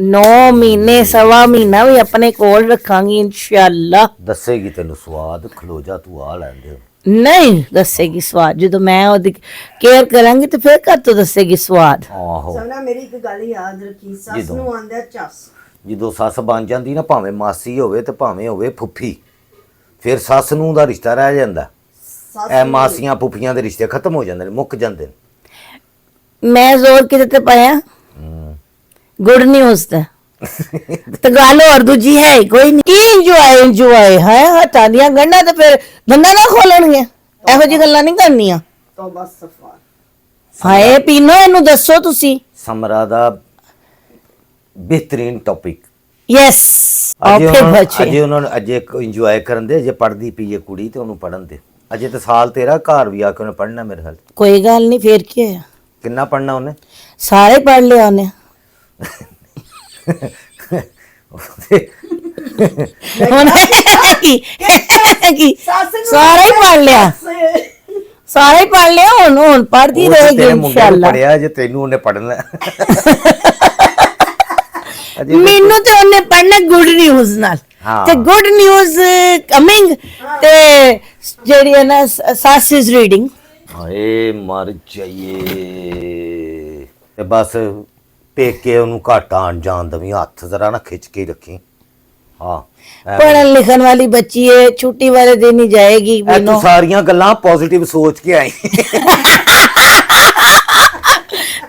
9 ਮਹੀਨੇ ਸਵਾ ਮਹੀਨਾ ਵੀ ਆਪਣੇ ਕੋਲ ਰੱਖਾਂਗੀ ਇਨਸ਼ਾਅੱਲਾ ਦੱਸੇਗੀ ਤੈਨੂੰ ਸਵਾਦ ਖਲੋ ਜਾ ਤੂੰ ਆ ਲੈਂਦੇ ਨਹੀਂ ਦੱਸੇਗੀ ਸਵਾਦ ਜਦੋਂ ਮੈਂ ਉਹਦੀ ਕੇਅਰ ਕਰਾਂਗੀ ਤੇ ਫਿਰ ਘਰ ਤੋਂ ਦੱਸੇਗੀ ਸਵਾਦ ਆਹੋ ਸਭਨਾ ਮੇਰੀ ਇੱਕ ਗੱਲ ਯਾਦ ਰੱਖੀ ਸੱਸ ਜਦੋਂ। ਨੂੰ ਆਂਦਾ ਚੱਸ ਜਦੋਂ ਸੱਸ ਬਣ ਜਾਂਦੀ ਨਾ ਭਾਵੇਂ ਮਾਸੀ ਹੋਵੇ ਤੇ ਭਾਵੇਂ ਹੋਵੇ ਫੁੱਫੀ ਫਿਰ ਸੱਸ ਨੂੰ ਦਾ ਰਿਸ਼ਤਾ ਰਹਿ ਜਾਂਦਾ ਸੱਸ ਐ ਮਾਸੀਆਂ ਫੁੱਫੀਆਂ ਦੇ ਰਿਸ਼ਤੇ ਖਤਮ ਹੋ ਜਾਂਦੇ ਨੇ ਮੁੱਕ ਜਾਂਦੇ ਨੇ ਮੈਂ ਜ਼ੋਰ ਕਿਤੇ ਤੇ ਪਾਇਆ ਗੁੱਡ ਨਿਊਜ਼ ਤੇ ਤੇ ਗੱਲ ਹੋਰ ਦੂਜੀ ਹੈ ਹੀ ਕੋਈ ਨਹੀਂ ਕੀ ਇੰਜੋਏ ਹੈ ਹੱਥਾਂ ਦੀਆਂ ਗੰਢਾਂ ਤੇ ਫਿਰ ਦੰਦਾਂ ਨਾ ਖੋਲਣਗੇ ਇਹੋ ਜਿਹੀ ਗੱਲਾਂ ਨਹੀਂ ਕਰਨੀਆਂ ਤੌਬਾ ਸਫਾ ਹਾਏ ਪੀਨੋ ਇਹਨੂੰ ਦੱਸੋ ਤੁਸੀਂ ਸਮਰਾ ਦਾ ਬਿਹਤਰੀਨ ਟੌਪਿਕ ਯੈਸ ਅਜੇ ਆਪੇ ਉਹਨਾਂ ਬੱਚੇ ਨੂੰ ਅਜੇ ਇੰਜੋਏ ਕਰਨ ਦੇ ਅਜੇ ਪੜ੍ਹਦੀ ਪਈ ਹੈ ਕੁੜੀ ਤੇ ਉਹਨੂੰ ਪੜਨ ਦੇ ਅਜੇ ਤੇ ਸਾਲ ਤੇਰਾ ਘਰ ਵੀ ਆ ਕੇ ਉਹਨੇ ਪੜ੍ਹਨਾ ਮੇਰੇ ਖਿਆਲ ਕੋਈ ਗੱਲ ਨਹੀਂ ਫੇਰ ਕੀ ਹੋਇਆ ਕਿੰਨਾ ਪੜ੍ਹਨਾ ਉਹਨੇ ਸਾਰੇ ਪੜ ਲਿਆ ਉਹਨੇ ਹੁਣ ਕੀ ਸੱਸ ਨੂੰ ਸਾਰਾ ਹੀ ਪੜ ਲਿਆ ਸਾਰਾ ਹੀ ਪੜ ਲਿਆ ਹੁਣ ਪੜਦੀ ਉਹ ਤੇ ਰਹੇਗੀ ਤੇਰੇ ਮੁੰਡੇ ਨੂੰ ਇਨਸ਼ਾਅੱਲਾ ਪੜਿਆ ਜੇ ਤੈਨੂੰ ਉਹਨੇ ਪੜਨਾ ਮੈਨੂੰ ਤੇ ਉਹਨੇ ਪੜਨਾ ਗੁੱਡ ਨਿਊਜ਼ ਨਾਲ ਹਾਂ। ਤੇ ਗੁੱਡ ਨਿਊਜ਼ ਕਮਿੰਗ ਤੇ ਜਿਹੜੀ ਹੈ ਨਾ ਸੱਸ ਇਜ਼ ਰੀਡਿੰਗ। ਹਾਏ ਮਰ ਜਾਈਏ। ਤੇ ਬਸ ਪੇਕੇ ਉਹਨੂੰ ਘੱਟ ਆਣ ਜਾਣ ਦਵੀਂ, ਹੱਥ ਜ਼ਰਾ ਨਾ ਖਿੱਚ ਕੇ ਰੱਖੀ। ਹਾਂ ਪੜ੍ਹਨ ਲਿਖਣ ਵਾਲੀ ਬੱਚੀ ਹੈ, ਛੁੱਟੀ ਵਾਲੇ ਦਿਨ ਹੀ ਜਾਏਗੀ ਇਹ ਤੂੰ ਬਿਨੋ। ਸਾਰੀਆਂ ਗੱਲਾਂ ਪੋਜ਼ਿਟਿਵ ਸੋਚ ਕੇ ਆਈ।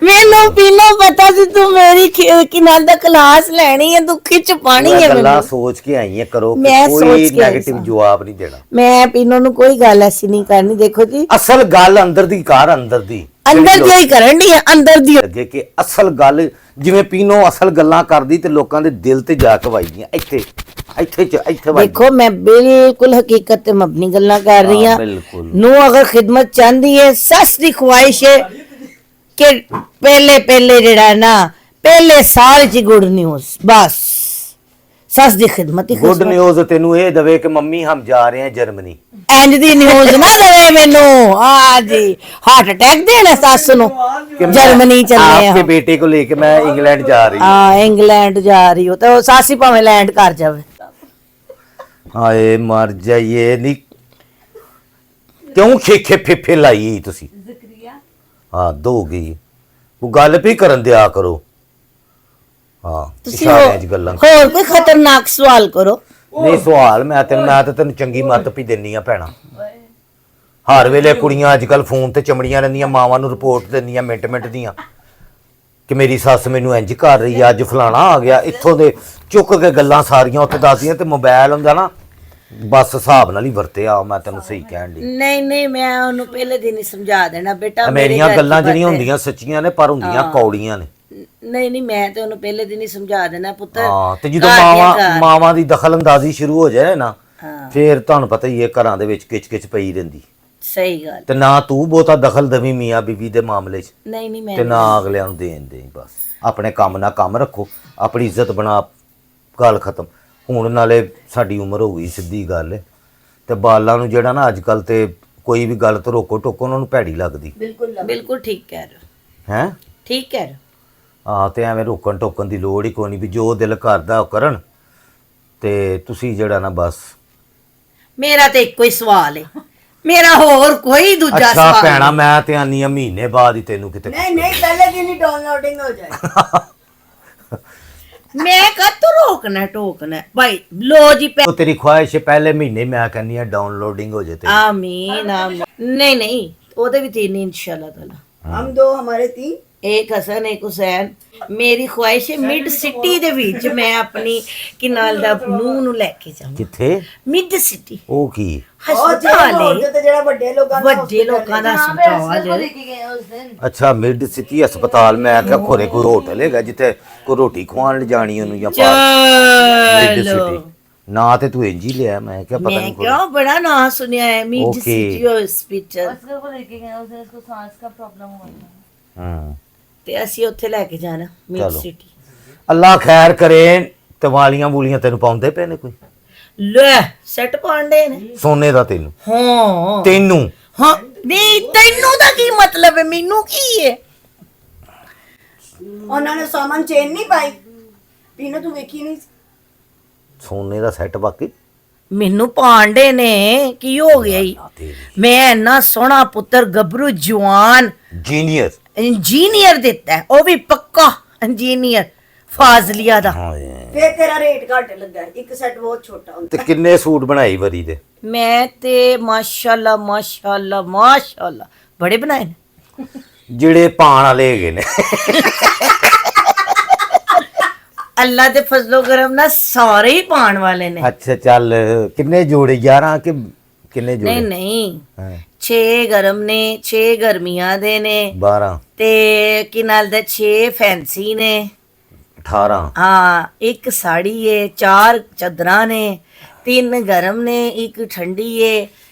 ਮੈਨੂੰ ਪੀਨੋ ਪਤਾ ਸੀ ਤੂੰ ਮੇਰੀ ਕਿਨਾਂ ਦਾ ਕਲਾਸ ਲੈਣੀ ਹੈ, ਤੂੰ ਖਿੱਚ ਪਾਣੀ ਇਹ ਹੈ ਗੱਲਾਂ ਮੈਨੂੰ। ਸੋਚ ਕੇ ਆਈ ਹੈ, ਕਰੋ ਕਿ ਮੈਂ ਕੋਈ ਸੋਚ ਕੇ ਆਈ ਨੈਗੇਟਿਵ ਸਾਂ। ਜਵਾਬ ਨਹੀਂ ਦੇਣਾ। ਮੈਂ ਪੀਨੋ ਨੂੰ ਕੋਈ ਗੱਲ ਐਸੀ ਨਹੀਂ ਕਰਨੀ। ਦੇਖੋ ਜੀ ਅਸਲ ਗੱਲ ਅੰਦਰ ਦੀ ਕਾਰ, ਅੰਦਰ ਦੀ ਅੰਦਰ ਦੀ ਹੀ ਕਰਨ ਦੀ ਹੈ, ਅੰਦਰ ਦੀ। ਅੱਗੇ ਕਿ ਅਸਲ ਗੱਲ ਜਿਵੇਂ ਪੀਨੋ ਅਸਲ ਗੱਲਾਂ ਕਰਦੀ ਤੇ ਲੋਕਾਂ ਦੇ ਦਿਲ ਤੇ ਜਾ ਕੇ ਵੱਜਦੀਆਂ। ਇੱਥੇ ਇੱਥੇ ਵੱਜਦੀਆਂ। ਦੇਖੋ ਮੈਂ ਬਿਲਕੁਲ ਹਕੀਕਤ ਤੇ ਮਬਨੀ ਗੱਲਾਂ ਕਰ ਰਹੀ ਹਾਂ, ਹਾਂ। ਬਿਲਕੁਲ। ਨੂੰ ਅਗਰ ਖਿਦਮਤ ਚਾਹੁੰਦੀ ਹੈ, ਸੱਸ ਦੀ ਖੁਆਇਸ਼ ਹੈ ਕਿ ਪਹਿਲੇ ਜਿਹੜਾ ਨਾ ਪਹਿਲੇ ਸਾਲ ਚ ਗੁੱਡ ਨਿਊਜ਼, ਬਸ ਸੱਸ ਦੀ ਖਿਦਮਤ ਹੀ ਗੁੱਡ ਨਿਊਜ਼ ਤੈਨੂੰ ਇਹ ਦਵੇ ਕਿ ਮੰਮੀ ਹਮ ਜਾ ਰਹੇ ਹਾਂ ਜਰਮਨੀ। ਇੰਜ ਦੀ ਨਿਊਜ਼ ਨਾ ਦੇਵੇ ਮੈਨੂੰ। ਹਾਂ ਜੀ, ਹਾਰਟ ਅਟੈਕ ਦੇਣਾ ਸੱਸ ਨੂੰ। ਜਰਮਨੀ ਚੱਲੇ आपके ਆ। बेटे को लेके मैं इंग्लैंड जा रही हूँ। ਹਾਂ ਇੰਗਲੈਂਡ ਜਾ ਰਹੀ ਹੋ ਤਾਂ ਉਹ ਸੱਸ ਹੀ ਭਾਵੇਂ ਲੈਂਡ ਕਰ ਜਾਵੇ। ਹਾਏ ਮਰ ਜਾਈਏ ਨੀ, ਕਿਉਂ ਖੇਖੇ ਫੇਫੇ ਲਾਈ ਤੁਸੀਂ? ਹਾਂ ਦੋ ਗਈ ਉਹ ਗੱਲ ਵੀ ਕਰਨ ਦਿਆ ਕਰੋ। ਹਾਂ ਤੁਸੀਂ ਇਸ਼ਾਰਿਆਂ 'ਚ ਗੱਲਾਂ ਹੋਰ ਕੋਈ ਖਤਰਨਾਕ ਸਵਾਲ ਕਰੋ। ਨਹੀਂ ਸਵਾਲ ਮੈਂ ਤਾਂ ਤੈਨੂੰ ਚੰਗੀ ਮੱਤ ਵੀ ਦਿੰਨੀ ਆ ਭੈਣਾ। ਹਰ ਵੇਲੇ ਕੁੜੀਆਂ ਅੱਜ ਕੱਲ ਫੋਨ ਤੇ ਚਮੜੀਆਂ ਰਹਿੰਦੀਆਂ, ਮਾਵਾਂ ਨੂੰ ਰਿਪੋਰਟ ਦਿੰਦੀਆਂ ਮਿੰਟ ਦੀਆਂ ਕਿ ਮੇਰੀ ਸੱਸ ਮੈਨੂੰ ਇੰਜ ਕਰ ਰਹੀ ਆ, ਅੱਜ ਫਲਾਣਾ ਆ ਗਿਆ। ਇੱਥੋਂ ਦੇ ਚੁੱਕ ਕੇ ਗੱਲਾਂ ਸਾਰੀਆਂ ਉੱਥੇ ਦੱਸਦੀਆਂ ਤੇ ਮੋਬਾਈਲ ਹੁੰਦਾ ਨਾ ਬਸ ਹਿਸਾਬ ਨਾਲ ਹੀ ਵਰਤਿਆ। ਮੈਂ ਤੈਨੂੰ ਸਹੀ ਕਹਿਣ ਦੀ। ਨਹੀਂ ਮੈਂ ਉਹਨੂੰ ਪਹਿਲੇ ਦਿਨ ਹੀ ਸਮਝਾ ਦੇਣਾ ਬੇਟਾ। ਮੇਰੀਆਂ ਗੱਲਾਂ ਜਿਹੜੀਆਂ ਹੁੰਦੀਆਂ ਸੱਚੀਆਂ ਨੇ ਪਰ ਹੁੰਦੀਆਂ ਕੌੜੀਆਂ ਨੇ। ਨਹੀਂ ਮੈਂ ਤੇ ਉਹਨੂੰ ਪਹਿਲੇ ਦਿਨ ਹੀ ਸਮਝਾ ਦੇਣਾ ਪੁੱਤਰ। ਹਾਂ ਤੇ ਜਦੋਂ ਘਰ ਦੀਆਂ ਘਰ। ਮਾਵਾਂ ਦੀ ਦਖਲਅੰਦਾਜ਼ੀ ਸ਼ੁਰੂ ਹੋ ਜਾਏ ਨਾ, ਹਾਂ ਫੇਰ ਤੁਹਾਨੂੰ ਪਤਾ ਹੀ ਹੈ ਘਰਾਂ ਦੇ ਵਿੱਚ ਕਿਚ ਪਈ ਰਹਿੰਦੀ। ਸਹੀ ਗੱਲ। ਤੇ ਨਾ ਤੂੰ ਬਹੁਤਾ ਦਖਲ ਦੇਵੀਂ ਮੀਆਂ ਬੀਵੀ ਦੇ ਮਾਮਲੇ 'ਚ ਨਹੀਂ ਮੈਂ ਤੇ ਨਾ ਅਗਲਿਆਂ ਨੂੰ ਦੇਣ ਦੇ। ਬਸ ਆਪਣੇ ਕੰਮ ਨਾਲ ਕੰਮ ਰੱਖੋ, ਆਪਣੀ ਇੱਜ਼ਤ ਬਣਾ, ਗੱਲ ਖਤਮ। ਹੁਣ ਨਾਲੇ ਸਾਡੀ ਉਮਰ ਹੋ ਗਈ, ਸਿੱਧੀ ਗੱਲ ਹੈ। ਤੇ ਬਾਲਾਂ ਨੂੰ ਜਿਹੜਾ ਨਾ ਅੱਜ ਕੱਲ ਤੇ ਕੋਈ ਵੀ ਗੱਲ ਤੋਂ ਰੋਕੋ ਟੋਕੋ ਉਹਨਾਂ ਨੂੰ ਭੈੜੀ ਲੱਗਦੀ। ਬਿਲਕੁਲ ਠੀਕ ਕਹਿ ਰਹੇ ਹੋ। ਹੈ ਠੀਕ ਕਹਿ ਰਹੇ ਹੋ। ਹਾਂ ਤੇ ਐਵੇਂ ਰੋਕਣ ਟੋਕਣ ਦੀ ਲੋੜ ਹੀ ਕੋਈ ਨਹੀਂ, ਵੀ ਜੋ ਦਿਲ ਕਰਦਾ ਉਹ ਕਰਨ। ਤੇ ਤੁਸੀਂ ਜਿਹੜਾ ਨਾ ਬਸ ਮੇਰਾ ਤੇ ਇੱਕੋ ਹੀ ਸਵਾਲ ਹੈ, ਮੇਰਾ ਹੋਰ ਕੋਈ ਦੂਜਾ ਅੱਛਾ ਸਵਾਲ ਭੈਣਾ ਮੈਂ ਤੇ ਆਨੀ ਆ ਮਹੀਨੇ ਬਾਅਦ ਹੀ ਤੈਨੂੰ ਕਿਤੇ ਨਹੀਂ ਪਹਿਲੇ ਦਿਨ ਹੀ ਡਾਊਨਲੋਡਿੰਗ ਹੋ ਜਾਏ। ਮੈਂ ਕਦੋਂ ਰੋਕਣਾ ਟੋਕਣਾ ਭਾਈ। ਲੋ ਜੀ ਉਹ ਤੇਰੀ ਖੁਆਇਸ਼ ਹੈ ਪਹਿਲੇ ਮਹੀਨੇ ਮੈਂ ਕਹਿੰਨੀ ਆ ਡਾਊਨਲੋਡਿੰਗ ਹੋ ਜੇ ਤੇ। ਆਮੀਨ ਆਮੀਨ। ਨਹੀਂ ਉਹਦੇ ਵੀ तीन इंशाल्लाह ताला। हम दो हमारे 3 एक हसन एक हुसैन। मेरी ख्वाहिश है मिड सिटी ਦੇ ਵਿੱਚ ਮੈਂ ਆਪਣੀ ਕਿ ਨਾਲ ਦਾ ਨੂੰਹ ਨੂੰ ਲੈ ਕੇ ਜਾਵਾਂ। ਕਿੱਥੇ? ਮਿਡ ਸਿਟੀ ਉਹ ਕੀ? ਹਸਪਤਾਲ ਹੈ, ਤੇ ਜਿਹੜਾ ਵੱਡੇ ਲੋਕਾਂ ਦਾ ਵੱਡੇ ਲੋਕਾਂ ਦਾ ਹਸਪਤਾਲ ਹੈ। लेके गए उस दिन। ਅੱਛਾ ਮਿਡ ਸਿਟੀ ਹਸਪਤਾਲ। ਮੈਂ ਕਿਹਾ ਖੋਰੇ ਕੋਈ ਹੋਟਲ ਹੈਗਾ ਜਿੱਥੇ ਕੋਈ ਰੋਟੀ ਖਵਾਉਣ ਲਿਜਾਣੀ ਉਹਨੂੰ ਜਾਂ ਮਿਡ ਚਲੋ ਸਿਟੀ। ਨਾ ਤੇ ਤੂੰ ਇੰਜ ਹੀ ਲਿਆ, ਮੈਂ ਕਿਹਾ ਪਤਾ ਮੈਂ ਨਹੀਂ ਕੋਈ। ਕਿਉਂ ਬੜਾ ਨਾਂ ਸੁਣਿਆ ਹੈ ਮਿਡ Okay. City hospital. उसको को लेके गए उस दिन, इसको सांस का प्रॉब्लम हुआ था। ਹਾਂ ਤੇ ਅਸੀਂ ਉੱਥੇ ਲੈ ਕੇ ਜਾਣਾ ਮਿਡ ਚਲੋ। ਸਿਟੀ। ਅੱਲਾ ਖੈਰ ਕਰੇ। ਤੇ ਵਾਲੀਆਂ ਬੂਲੀਆਂ ਤੈਨੂੰ ਪਾਉਂਦੇ ਪਏ ਨੇ ਕੋਈ? ਲੈ ਸੈੱਟ ਪਾਉਂਦੇ ਨੇ। ਸੋਨੇ ਦਾ ਤੈਨੂੰ? ਹਾਂ ਤੈਨੂੰ ਹਾਂ। ਨਹੀਂ ਤੈਨੂੰ ਦਾ ਕੀ ਮਤਲਬ ਹੈ, ਮੈਨੂੰ ਕੀ ਹੈ? ਉਹਨਾਂ ਨੇ ਸਾਮਾਨ ਚੇਨ ਨਹੀਂ ਪਾਈ। ਪੀਨੋ ਤੂੰ ਵੇਖੀ ਨਹੀਂ? ਸੋਨੇ ਦਾ ਸੈੱਟ ਬਾਕੀ ਮੈਨੂੰ ਪਾਂਡੇ ਨੇ ਕੀ ਹੋ ਗਿਆ ਈ? ਮੈਂ ਇੰਨਾ ਸੋਹਣਾ ਪੁੱਤਰ ਗੱਭਰੂ ਜਵਾਨ ਜੀਨੀਅਰ। ਇੰਜੀਨੀਅਰ ਦਿੱਤਾ ਹੈ, ਉਹ ਵੀ ਪੱਕਾ ਇੰਜੀਨੀਅਰ ਫਾਜ਼ਲੀਆ ਦਾ। ਫੇਰ ਤੇਰਾ ਰੇਟ ਘੱਟ ਲੱਗਾ ਹੈ। ਇੱਕ ਸੈੱਟ ਬਹੁਤ ਛੋਟਾ ਹੁੰਦਾ। ਤੇ ਕਿੰਨੇ ਸੂਟ ਬਣਾਈ ਵਰੀ ਦੇ? ਮੈਂ ਤੇ ਮਾਸ਼ਾਅੱਲਾ ਮਾਸ਼ਾਅੱਲਾ ਮਾਸ਼ਾਅੱਲਾ ਬੜੇ ਬਣਾਏ ਨੇ। ਜਿਹੜੇ ਪਾਣ ਵਾਲੇ ਹੈਗੇ ਨੇ। ਅੱਲਾ ਦੇ ਫਜ਼ਲੋ ਕਰਮ ਨਾਲ ਸਾਰੇ ਹੀ ਪਾਣ ਵਾਲੇ ਨੇ। ਅੱਛਾ ਚੱਲ ਕਿੰਨੇ ਜੋੜੇ? 11 ਕਿ ਕਿੰਨੇ ਜੋੜੇ? ਨਹੀਂ ਹਾਂ 6 ਗਰਮ ਨੇ, 6 ਗਰਮੀਆਂ ਦੇ ਨੇ 12 ਤੇ ਕੀ ਨਾਲ ਦਾ 6 ਫੈਂਸੀ ਨੇ। 18 ਹਾਂ ਇੱਕ ਸਾੜੀ ਏ, 4 ਚਾਦਰਾਂ ਨੇ, 3 ਗਰਮ ਨੇ, ਇੱਕ ਠੰਡੀ ਏ,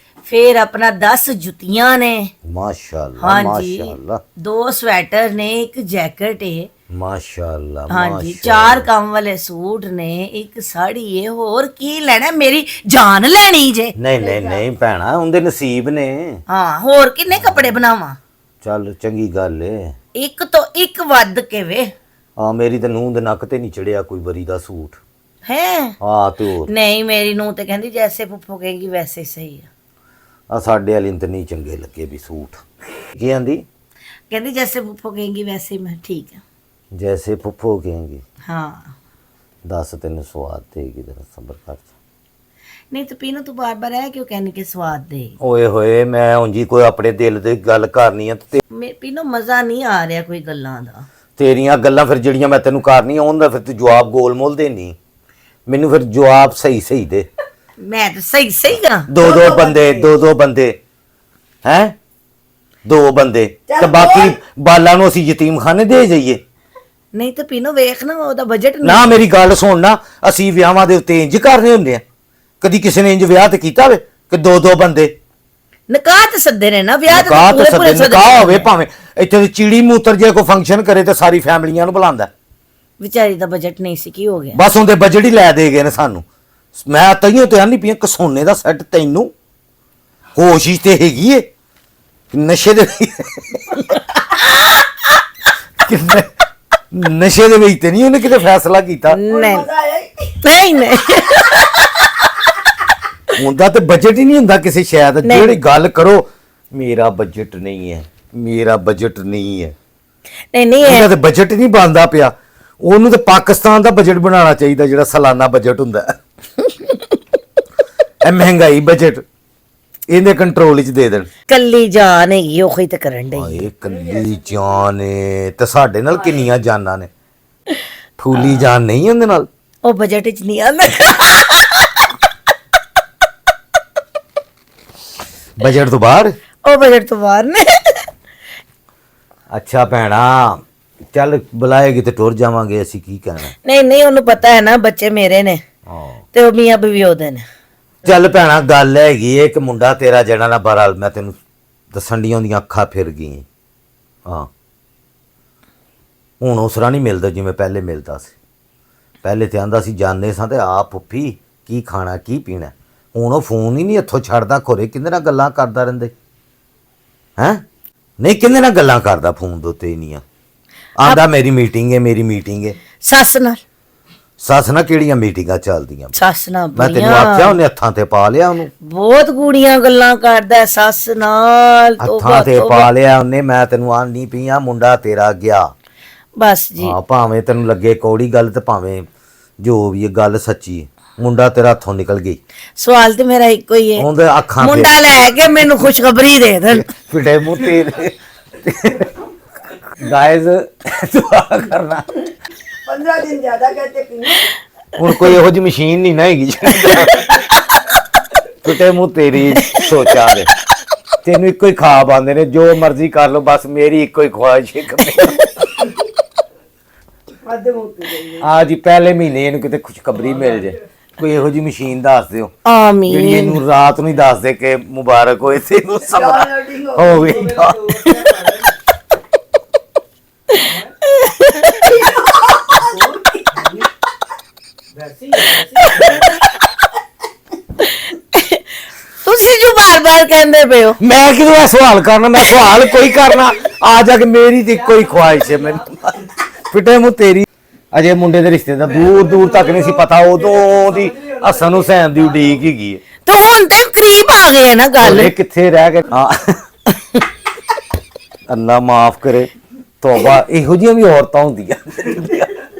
ਫਿਰ ਆਪਣਾ 10 ਜੁੱਤੀਆਂ ਨੇ। ਮਾਸ਼ਾਅੱਲਾ ਹਾਂਜੀ ਮਾਸ਼ਾਅੱਲਾ 2 ਸਵੈਟਰ ਨੇ, ਇੱਕ ਜੈਕਟ ਏ। ਮਾਸ਼ਾਅੱਲਾ ਹਾਂਜੀ 4 ਕੰਮ ਵਾਲੇ ਸੂਟ ਨੇ, ਇੱਕ ਸਾੜੀ ਏ। ਹੋਰ ਕੀ ਲੈਣਾ? ਮੇਰੀ ਜਾਨ ਲੈਣੀ ਜੇ। ਨਹੀਂ ਭੈਣਾ ਉਹਦੇ ਨਸੀਬ ਨੇ। ਹਾਂ ਹੋਰ ਕਿੰਨੇ ਕੱਪੜੇ ਬਣਾਵਾਂ? ਚੱਲ ਚੰਗੀ ਗੱਲ ਏ। ਇੱਕ ਤੋਂ ਇੱਕ ਵੱਧ ਕੇ ਵੇ। ਆ ਮੇਰੀ ਤਾਂ ਨੂੰਹ ਦੇ ਨੱਕ ਤੇ ਨਹੀਂ ਚੜਿਆ ਕੋਈ ਵਰੀ ਦਾ ਸੂਟ। ਹੈ ਹਾਂ ਤੂੰ ਨਹੀਂ ਮੇਰੀ ਨੂੰ ਤੇ ਕਹਿੰਦੀ ਜੈਸੇ ਫੁੱਫੋ ਕਹੇਗੀ ਵੈਸੇ ਹੀ ਸਹੀ ਆ। ਆ ਸਾਡੇ ਵਾਲੀ ਨੂੰ ਤਾਂ ਨਹੀਂ ਚੰਗੇ ਲੱਗੇ ਵੀ ਸੂਟ। ਕੀ ਆਂਦੀ? ਕਹਿੰਦੀ ਜੈਸੇ ਫੁੱਫੋ ਕਹੇਗੀ ਵੈਸੇ ਹੀ। ਮੈਂ ਠੀਕ ਆ। ਜੈਸੇ ਫੁੱਫੋ ਕਹੇਂਗੀ। ਹਾਂ ਦੱਸ ਤੈਨੂੰ ਸਵਾਦ ਦੇਗੀ ਜਰਾ ਸਬਰ ਕਰ। ਨਹੀਂ ਤੂੰ ਪੀਨੋ ਤੂੰ ਬਾਰ ਬਾਰ ਇਹ ਕਿਉਂ ਕਹਿੰਦੀ ਕਿ ਸਵਾਦ ਦੇ। ਓਏ ਹੋਏ ਮੈਂ ਉਂਝ ਕੋਈ ਆਪਣੇ ਦਿਲ ਦੀ ਗੱਲ ਕਰਨੀ ਆ ਤੇ ਪੀਨੋ ਮਜ਼ਾ ਨਹੀਂ ਆ ਰਿਹਾ ਕੋਈ ਗੱਲਾਂ ਦਾ। ਤੇਰੀਆਂ ਗੱਲਾਂ ਫਿਰ ਜਿਹੜੀਆਂ ਮੈਂ ਤੈਨੂੰ ਕਰਨੀਆਂ ਉਹਨਾਂ ਦਾ ਫਿਰ ਤੂੰ ਜਵਾਬ ਗੋਲ-ਮੋਲ ਦੇਣੀ। ਮੈਨੂੰ ਫਿਰ ਜਵਾਬ ਸਹੀ ਦੇ। ਮੈਂ ਤਾਂ ਸਹੀ ਕਰਾਂ। ਦੋ ਬੰਦੇ ਹੈ 2 ਬੰਦੇ ਤੇ ਬਾਕੀ ਬਾਲਾਂ ਨੂੰ ਅਸੀਂ ਯਤੀਮਖਾਨੇ ਦੇ ਜਾਈਏ। ਨਹੀਂ ਤਾਂ ਪੀਨੋ ਵੇਖ ਨਾ ਉਹਦਾ ਬਜਟ ਨਾ ਮੇਰੀ ਗੱਲ ਸੁਣ ਨਾ, ਅਸੀਂ ਵਿਆਹਾਂ ਦੇ ਉੱਤੇ ਇੰਜ ਕਰਨੇ ਹੁੰਦੇ ਆ? ਕਦੀ ਕਿਸੇ ਨੇ ਇੰਜ ਵਿਆਹ ਤੇ ਕੀਤਾ ਵੇ ਕਿ 2 ਬੰਦੇ? ਨਿਕਾਹ ਤੇ ਸੱਦੇ ਨੇ ਨਾ ਵਿਆਹ ਨਿਕਾਹ ਤੇ ਪੂਰੇ ਸੱਦੇ ਨਿਕਾਹ ਹੋਵੇ ਭਾਵੇਂ ਇੱਥੇ ਦੀ ਚਿੜੀ ਮੂਤਰ ਜੇ ਕੋਈ ਫੰਕਸ਼ਨ ਕਰੇ ਤੇ ਸਾਰੀ ਫੈਮਲੀਆਂ ਨੂੰ ਬੁਲਾਉਂਦਾ। ਵਿਚਾਰੀ ਦਾ ਬਜਟ ਨਹੀਂ ਸੀ ਕੀ ਹੋ ਗਿਆ। ਬਸ ਉਹਦੇ ਬਜਟ ਹੀ ਲੈ ਦੇ ਗਏ ਨੇ ਸਾਨੂੰ। ਮੈਂ ਤਈਓ ਤੇ ਆਨੀ ਪਈਆਂ ਕਸੋਨੇ ਦਾ ਸੈੱਟ ਤੈਨੂੰ ਹੋਸ਼ ਹੀ ਤੇ ਹੈਗੀ ਏ ਨਸ਼ੇ ਦੇ ਕਿੰਨੇ ਨਸ਼ੇ ਦੇ ਵਿੱਚ ਤੇ ਨਹੀਂ ਉਹਨੇ ਕਿਤੇ ਫੈਸਲਾ ਕੀਤਾ ਨਹੀਂ ਮਜ਼ਾ ਆਇਆ ਈ। ਨਹੀਂ ਹੁੰਦਾ ਤੇ ਬਜਟ ਹੀ ਨਹੀਂ ਹੁੰਦਾ ਕਿਸੇ ਸ਼ੈ ਦਾ। ਜਿਹੜੀ ਗੱਲ ਕਰੋ ਮੇਰਾ ਬਜਟ ਨਹੀਂ ਹੈ ਨਹੀਂ ਉਹਦਾ ਤੇ ਬਜਟ ਨਹੀਂ ਬਣਦਾ ਪਿਆ। ਉਹਨੂੰ ਤੇ ਪਾਕਿਸਤਾਨ ਦਾ ਬਜਟ ਬਣਾਉਣਾ ਚਾਹੀਦਾ ਜਿਹੜਾ ਸਾਲਾਨਾ ਬਜਟ ਹੁੰਦਾ ਹੈ। ਇਹ ਮਹਿੰਗਾਈ ਬਜਟ ਇਹਦੇ ਕੰਟਰੋਲ ਵਿੱਚ ਦੇ ਦੇਣ। ਕੱਲੀ ਜਾਨ ਹੈਗੀ ਉਹ ਹੀ ਤੇ ਕਰਨ ਡਈ। ਹਾਏ ਕੱਲੀ ਜਾਨ ਏ ਤੇ ਸਾਡੇ ਨਾਲ ਕਿੰਨੀਆਂ ਜਾਨਾਂ ਨੇ। ਫੂਲੀ ਜਾਨ ਨਹੀਂ ਉਹਦੇ ਨਾਲ। ਉਹ ਬਜਟ ਵਿੱਚ ਨਹੀਂ ਆਉਂਦਾ। ਬਜਟ ਤੋਂ ਬਾਹਰ। ਉਹ ਬਜਟ ਤੋਂ ਬਾਹਰ ਨੇ। ਅੱਛਾ ਭੈਣਾ ਚੱਲ ਬੁਲਾਏਗੀ ਤੇ ਟੁਰ ਜਾਵਾਂਗੇ ਅਸੀਂ ਕੀ ਕਹਿਣਾ। ਨਹੀਂ ਉਹਨੂੰ ਪਤਾ ਹੈ ਨਾ ਬੱਚੇ ਮੇਰੇ ਨੇ ਹਾਂ ਤੇ ਉਹ ਮੀਆਂ ਬੀਵੀ ਉਹਦੇ ਨੇ। ਚੱਲ ਭੈਣਾ ਗੱਲ ਹੈਗੀ ਏ ਕਿ ਮੁੰਡਾ ਤੇਰਾ ਜਿਹੜਾ ਨਾ ਬਹਰਾਲ ਮੈਂ ਤੈਨੂੰ ਦੱਸਣ ਦੀਆਂ ਉਹਦੀਆਂ ਅੱਖਾਂ ਫਿਰ ਗਈਆਂ। ਹਾਂ ਹੁਣ ਉਸਰਾ ਨਹੀਂ ਮਿਲਦਾ ਜਿਵੇਂ ਪਹਿਲੇ ਮਿਲਦਾ ਸੀ। ਪਹਿਲੇ ਤੇ ਆਂਦਾ ਸੀ ਜਾਣੇ ਸਾਂ ਤੇ ਆ ਪੁੱਫੀ ਕੀ ਖਾਣਾ ਕੀ ਪੀਣਾ। ਹੁਣ ਉਹ ਫੋਨ ਹੀ ਨਹੀਂ ਇੱਥੋਂ ਛੱਡਦਾ। ਖੋਰੇ ਕਿਹਦੇ ਨਾਲ ਗੱਲਾਂ ਕਰਦਾ ਰਹਿੰਦੇ ਹੈਂ? ਨਹੀਂ ਕਿਹਦੇ ਨਾਲ ਗੱਲਾਂ ਕਰਦਾ ਫੋਨ ਦੇ ਉੱਤੇ ਹੀ ਨਹੀਂ ਆਂਦਾ ਮੇਰੀ ਮੀਟਿੰਗ ਹੈ। ਸੱਸ ਨਾਲ ਕਿਹੜੀਆਂ ਮੀਟਿੰਗਾਂ ਚੱਲਦੀਆਂ? ਸੱਸ ਨਾਲ ਮੈਂ ਤੈਨੂੰ ਬੜੀਆਂ ਆਖਿਆ ਉਹਨੇ ਹੱਥਾਂ ਤੇ ਪਾ ਲਿਆ ਉਹਨੂੰ। ਬਹੁਤ ਗੂੜੀਆਂ ਗੱਲਾਂ ਕਰਦਾ ਹੈ ਸੱਸ ਨਾਲ। ਹੱਥਾਂ ਤੇ ਪਾ ਲਿਆ ਉਹਨੇ। ਮੈਂ ਤੈਨੂੰ ਆਂਦੀ ਪਈ ਆ ਮੁੰਡਾ ਤੇਰਾ ਗਿਆ। ਬਸ ਜੀ ਹਾਂ ਭਾਵੇਂ ਤੈਨੂੰ ਲੱਗੇ ਕੌੜੀ ਗੱਲ ਤੇ ਭਾਵੇਂ ਜੋ ਵੀ ਇਹ ਗੱਲ ਸੱਚੀ ਹੈ। ਮੁੰਡਾ ਤੇਰਾ ਹੱਥੋਂ ਨਿਕਲ ਗਈ। ਸਵਾਲ ਤੇ ਮੇਰਾ ਇੱਕੋ ਹੀ ਹੈ ਉਹਦੇ ਅੱਖਾਂ ਮੁੰਡਾ ਲੈ ਕੇ ਮੈਨੂੰ ਖੁਸ਼ਖਬਰੀ ਦੇ ਦੇਣ। ਫਿਟੇ ਮੂੰਹ ਤੇਰੇ ਗਾਇਜ਼ ਦੁਆ ਕਰਨਾ 15 दिन ज्यादा कहते पीनो। ਹੁਣ ਕੋਈ ਇਹੋ ਜਿਹੀ ਮਸ਼ੀਨ ਨਹੀਂ ਨਾ ਹੈਗੀ ਫਿਟੇ ਮੂੰਹ ਤੇਰੀ ਸੋਚਾ ਦੇ। ਤੈਨੂੰ ਇੱਕੋ ਹੀ ਖਾਬ ਆਉਂਦੇ ਨੇ ਜੋ ਮਰਜ਼ੀ ਕਰ ਲਓ ਬਸ ਮੇਰੀ ਇੱਕੋ ਹੀ ਖੁਆਇਸ਼ ਹੈ आधे मुंह पी गई। ਆ ਜੀ ਪਹਿਲੇ ਮਹੀਨੇ ਇਹਨੂੰ ਕਿਤੇ ਖੁਸ਼ਖਬਰੀ ਮਿਲ ਜੇ। ਕੋਈ ਇਹੋ ਜਿਹੀ ਮਸ਼ੀਨ ਦੱਸ ਦਿਓ ਜਿਹੜੀ ਆਮੀਨ। ਇਹਨੂੰ ਰਾਤ ਨੂੰ ਹੀ ਦੱਸ ਦੇ ਕਿ ਮੁਬਾਰਕ ਹੋਏ ਤੈਨੂੰ ਸਬਰ Downloading ਹੋ ਗਈ। ਤੁਸੀਂ ਜੋ ਬਾਰ-ਬਾਰ ਕਹਿੰਦੇ ਪਏ ਹੋ। ਮੈਂ ਕਿਉਂ ਇਹ ਸਵਾਲ ਕਰਨਾ? ਮੈਂ ਸਵਾਲ ਕੋਈ ਕਰਨਾ ਆ ਜਾ ਕੇ ਮੇਰੀ ਤੇ ਇੱਕੋ ਹੀ ਖੁਆਇਸ਼ ਹੈ ਮੈਨੂੰ ਫਿਟੇ ਮੂੰਹ ਤੇਰੀ। ਅਜੇ ਮੁੰਡੇ ਦੇ ਰਿਸ਼ਤੇ ਦਾ ਦੂਰ ਤੱਕ ਨਹੀਂ ਸੀ ਪਤਾ। ਉਦੋਂ ਦੀ ਹਸਨ ਹੁਸੈਨ ਦੀ ਉਡੀਕ ਹੈਗੀ ਹੈ। ਤੇ ਹੁਣ ਤੇ ਕਰੀਬ ਆ ਗਏ ਨਾ ਗੱਲ। ਇਹ ਕਿੱਥੇ ਰਹਿ ਗਏ? ਹਾਂ ਅੱਲਾ ਮਾਫ ਕਰੇ। ਤੋਬਾ ਇਹੋ ਜਿਹੀਆਂ ਵੀ ਔਰਤਾਂ ਹੁੰਦੀਆਂ।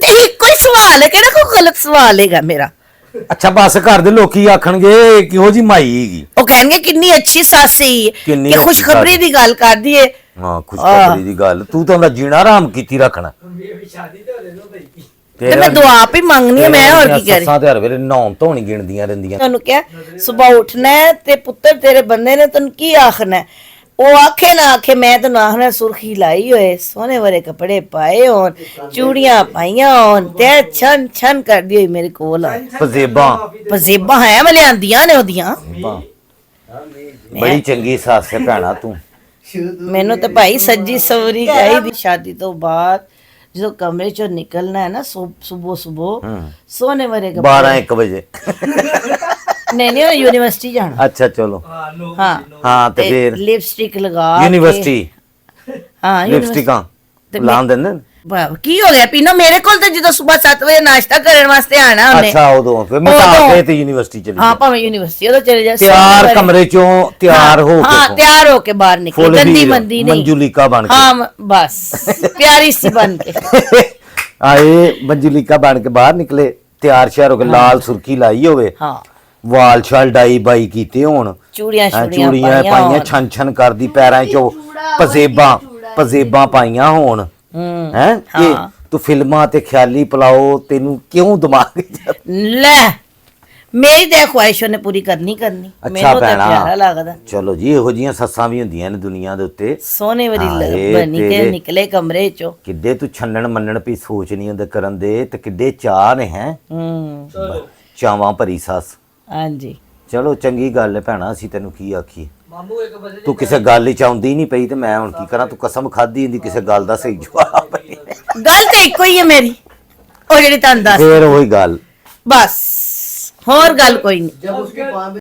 ਤੇ ਇੱਕੋ ਹੀ ਸਵਾਲ ਹੈ ਕਿਹੜਾ ਕੋਈ ਗਲਤ ਸਵਾਲ ਹੈਗਾ ਮੇਰਾ। ਅੱਛਾ ਬਸ ਘਰ ਦੇ ਲੋਕੀ ਆਖਣਗੇ ਕਿਹੋ ਜੀ ਮਾਈ ਹੈਗੀ। ਉਹ ਕਹਿਣਗੇ ਕਿੰਨੀ ਅੱਛੀ ਸੱਸ ਸੀ ਕਿੰਨੀ ਕਿ ਅੱਛੀ ਖੁਸ਼ਖਬਰੀ ਸੱਸ। ਦੀ ਗੱਲ ਕਰਦੀ ਏ। ਹਾਂ ਖੁਸ਼ਖਬਰੀ ਦੀ ਗੱਲ। ਤੂੰ ਤਾਂ ਉਹਦਾ ਜੀਣਾ ਆਰਾਮ ਕੀਤੀ ਰੱਖਣਾ। ਤੇ ਮੈਂ ਦੁਆ ਆਪ ਹੀ ਮੰਗਨੀ ਹੈ। ਮੈਂ ਹੋਰ ਕੀ ਕਰੀ। ਸੱਸਾਂ ਤੇ ਹਰ ਵੇਲੇ ਨਹਾਉਣ ਧੋਣੀ ਗਿਣਦੀਆਂ ਰਹਿੰਦੀਆਂ। ਤੁਹਾਨੂੰ ਕਿਹਾ ਸਵੇਰ ਉੱਠਣਾ ਹੈ ਤੇ ਪੁੱਤਰ ਤੇਰੇ ਬੰਦੇ ਨੇ ਤੈਨੂੰ ਕੀ ਆਖਣਾ ਹੈ? ਉਹ ਆਖੇ ਨਾ ਆਖੇ ਮੈਂ ਤੈਨੂੰ ਆਖਣਾ ਸੁਰਖੀ ਲਾਈ ਹੋਏ ਸੋਹਣੇ ਵਰੇ ਕੱਪੜੇ ਪਾਏ ਹੋਣ ਚੂੜੀਆਂ ਪਾਈਆਂ ਹੋਣ ਤੇ ਛਨ ਛਨ ਕਰਦੀ ਹੋਈ ਮੇਰੇ ਕੋਲ ਆ। ਪਜ਼ੇਬਾਂ ਹੈ ਮੈਂ ਲਿਆਂਦੀਆਂ ਨੇ ਉਹਦੀਆਂ। ਬੜੀ ਚੰਗੀ ਸੱਸ ਹੈ ਭੈਣਾ ਤੂੰ। ਮੈਨੂੰ ਤਾਂ ਭਾਈ ਸੱਜੀ ਸਵਰੀ ਚਾਹੀਦੀ। ਸ਼ਾਦੀ ਤੋਂ ਬਾਅਦ ਜਦੋਂ ਕਮਰੇ ਚੋਂ ਨਿਕਲਣਾ ਹੈ ਨਾ ਸੁਬਹ ਸੋਹਣੇ ਵਰੇ ਕੱਪੜੇ 12-1 ਵਜੇ। ਨਹੀਂ ਯੂਨੀਵਰਸਿਟੀ ਜਾਣਾ। ਅੱਛਾ ਚਲੋ ਹਾਂ ਹਾਂ ਤੇ ਫਿਰ ਲਿਪਸਟਿਕ ਲਗਾ ਕੇ- ਯੂਨੀਵਰਸਿਟੀ ਹਾਂ ਲਿਪਸਟਿਕਾਂ ਲਾਉਣ ਦਿੰਦੇ ਨੇ? ਕੀ ਹੋ ਗਿਆ ਪੀਨੋ ਮੇਰੇ ਕੋਲ ਤੇ ਜਦੋਂ ਸਵੇਰ 7 ਵਜੇ ਨਾਸ਼ਤਾ ਕਰਨ ਵਾਸਤੇ ਆਣਾ ਉਹਨੇ ਅੱਛਾ ਉਦੋਂ ਫਿਰ ਮੈਂ ਤਾਂ ਉਦੋਂ। ਆ ਕੇ ਤੇ ਯੂਨੀਵਰਸਿਟੀ ਚਲੀ ਹਾਂ ਗਈ ਭਾਵੇਂ ਯੂਨੀਵਰਸਿਟੀ ਉਹਦਾ ਚਲੇ ਜਾ ਤਿਆਰ ਕਮਰੇ ਚੋਂ ਤਿਆਰ ਹੋ ਕੇ ਹਾਂ ਤਿਆਰ ਹੋ ਕੇ ਬਾਹਰ ਨਿਕਲ ਫੁੱਲ ਗੰਦੀ ਵੀਰ, ਮੰਦੀ ਨਹੀਂ ਮੰਜੂਲਿਕਾ ਬਣ ਕੇ ਹਾਂ ਬਸ ਪਿਆਰੀ ਸੀ ਬਣ ਕੇ ਆਏ ਮੰਜੂਲਿਕਾ ਬਣ ਕੇ ਬਾਹਰ ਨਿਕਲੇ ਤਿਆਰ ਸ਼ਿਆਰ ਹੋ ਕੇ ਲਾਲ ਸੁਰਖੀ ਲਾਈ ਹੋਵੇ ਹਾਂ ਵਾਲ ਛਾਲ ਡਾਈ ਬਾਈ ਕੀਤੇ ਹੋਣ ਚੂੜੀਆਂ ਹੈਂ, ਛੂੜੀਆਂ ਚੂੜੀਆਂ ਪਾਈਆਂ ਹੋਣ। ਛਨ ਛਨ ਕਰਦੀ ਪੈਰਾਂ 'ਚੋਂ ਪਜ਼ੇਬਾਂ ਪਾਈਆਂ ਹੋਣ ਹੂੰ ਹੈ ਇਹ ਹਾਂ। ਤੂੰ ਫਿਲਮਾਂ ਤੇ ਖਿਆਲੀ ਪਲਾਓ ਤੈਨੂੰ ਕਿਉਂ ਦਿਮਾਗ 'ਚ ਲੈ ਮੇਰੀ ਤੇ ਖੁਆਇਸ਼ ਉਹਨੇ ਪੂਰੀ ਕਰਨੀ ਅੱਛਾ ਮੈਨੂੰ ਤਾਂ ਪਿਆਰਾ ਭੈਣਾ ਲੱਗਦਾ ਚਲੋ ਜੀ ਇਹੋ ਜੀਆਂ ਸੱਸਾਂ ਵੀ ਹੁੰਦੀਆਂ ਨੇ ਦੁਨੀਆ ਦੇ ਉੱਤੇ ਸੋਹਣੇ ਵਰੀ ਹਾਏ ਬਣੀ ਕੇ ਤੇਰੇ। ਨਿਕਲੇ ਕਮਰੇ ਚੋਂ ਕਿੱਡੇ ਤੂੰ ਛੰਨਣ ਮੰਨਣ ਪਈ ਸੋਚ ਨਹੀਂ ਹੁੰਦੇ ਕਰਨ ਦੇ ਤੇ ਕਿੱਡੇ ਚਾਹ ਨੇ ਹੈ ਹੂੰ ਚਾਵਾਂ ਭਰੀ ਸੱਸ ਹਾਂਜੀ ਚਲੋ ਚੰਗੀ ਗੱਲ ਹੈ ਭੈਣਾ ਅਸੀਂ ਤੈਨੂੰ ਕੀ ਆਖੀਏ ਮਾਮੂ ਇੱਕ ਬੰਦੇ ਤੂੰ ਕਿਸੇ ਗੱਲ ਚ ਆਉਂਦੀ ਨਹੀਂ ਪਈ ਤੇ ਮੈਂ ਹੁਣ ਕੀ ਕਰਾਂ ਤੂੰ ਕਸਮ ਖਾਦੀ ਹੁੰਦੀ ਕਿਸੇ ਗੱਲ ਦਾ ਸਹੀ ਜਵਾਬ ਗੱਲ ਤੇ ਇੱਕੋ ਹੀ ਹੈ ਮੇਰੀ ਉਹ ਜਿਹੜੀ ਤੁਹਾਨੂੰ ਦੱਸ ਫੇਰ ਉਹੀ ਗੱਲ ਬਸ ਹੋਰ ਗੱਲ ਕੋਈ ਨਹੀਂ जब उसके पाँव